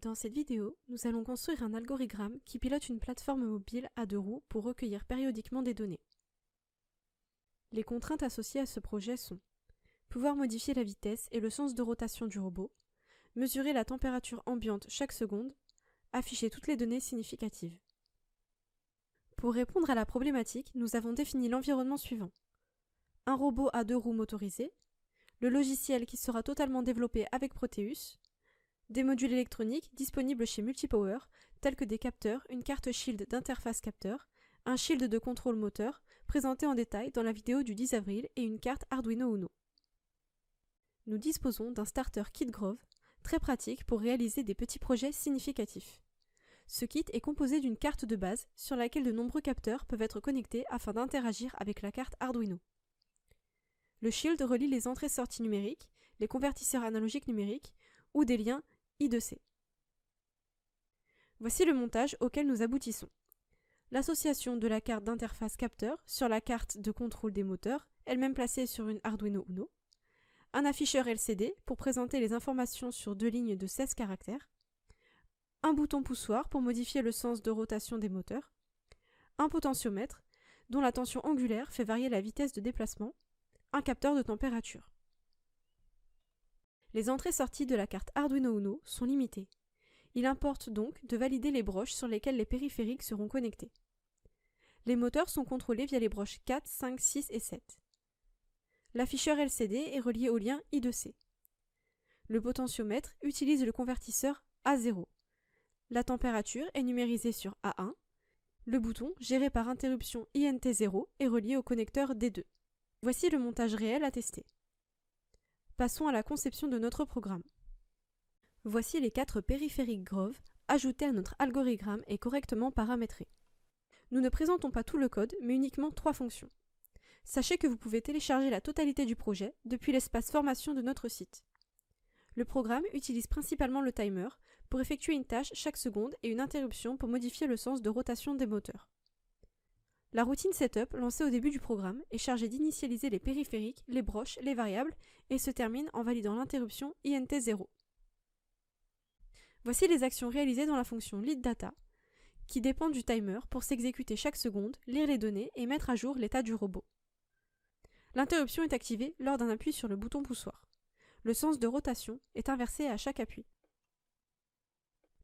Dans cette vidéo, nous allons construire un algorithme qui pilote une plateforme mobile à 2 roues pour recueillir périodiquement des données. Les contraintes associées à ce projet sont pouvoir modifier la vitesse et le sens de rotation du robot, mesurer la température ambiante chaque seconde, afficher toutes les données significatives. Pour répondre à la problématique, nous avons défini l'environnement suivant. Un robot à 2 roues motorisé, le logiciel qui sera totalement développé avec Proteus, des modules électroniques disponibles chez Multipower, tels que des capteurs, une carte Shield d'interface capteur, un shield de contrôle moteur, présenté en détail dans la vidéo du 10 avril, et une carte Arduino Uno. Nous disposons d'un starter kit Grove, très pratique pour réaliser des petits projets significatifs. Ce kit est composé d'une carte de base sur laquelle de nombreux capteurs peuvent être connectés afin d'interagir avec la carte Arduino. Le shield relie les entrées-sorties numériques, les convertisseurs analogiques numériques ou des liens I2C. Voici le montage auquel nous aboutissons. L'association de la carte d'interface capteur sur la carte de contrôle des moteurs, elle-même placée sur une Arduino Uno, un afficheur LCD pour présenter les informations sur 2 lignes de 16 caractères, un bouton poussoir pour modifier le sens de rotation des moteurs, un potentiomètre dont la tension angulaire fait varier la vitesse de déplacement, un capteur de température. Les entrées-sorties de la carte Arduino Uno sont limitées. Il importe donc de valider les broches sur lesquelles les périphériques seront connectés. Les moteurs sont contrôlés via les broches 4, 5, 6 et 7. L'afficheur LCD est relié au lien I2C. Le potentiomètre utilise le convertisseur A0. La température est numérisée sur A1. Le bouton, géré par interruption INT0, est relié au connecteur D2. Voici le montage réel à tester. Passons à la conception de notre programme. Voici les 4 périphériques Grove ajoutés à notre algorithme et correctement paramétrés. Nous ne présentons pas tout le code, mais uniquement 3 fonctions. Sachez que vous pouvez télécharger la totalité du projet depuis l'espace formation de notre site. Le programme utilise principalement le timer pour effectuer une tâche chaque seconde et une interruption pour modifier le sens de rotation des moteurs. La routine setup lancée au début du programme est chargée d'initialiser les périphériques, les broches, les variables et se termine en validant l'interruption INT0. Voici les actions réalisées dans la fonction leadData qui dépend du timer pour s'exécuter chaque seconde, lire les données et mettre à jour l'état du robot. L'interruption est activée lors d'un appui sur le bouton poussoir. Le sens de rotation est inversé à chaque appui.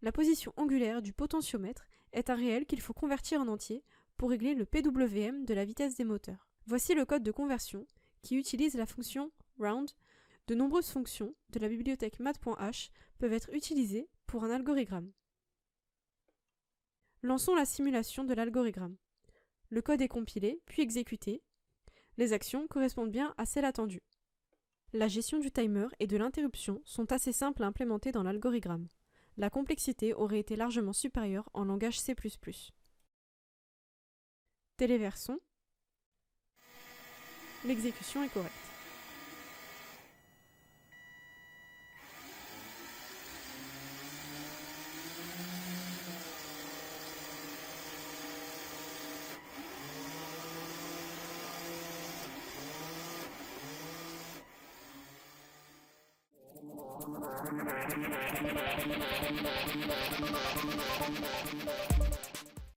La position angulaire du potentiomètre est un réel qu'il faut convertir en entier pour régler le PWM de la vitesse des moteurs. Voici le code de conversion qui utilise la fonction round. De nombreuses fonctions de la bibliothèque math.h peuvent être utilisées pour un algorithme. Lançons la simulation de l'algorithme. Le code est compilé, puis exécuté. Les actions correspondent bien à celles attendues. La gestion du timer et de l'interruption sont assez simples à implémenter dans l'algorithme. La complexité aurait été largement supérieure en langage C++. Téléversons. L'exécution est correcte.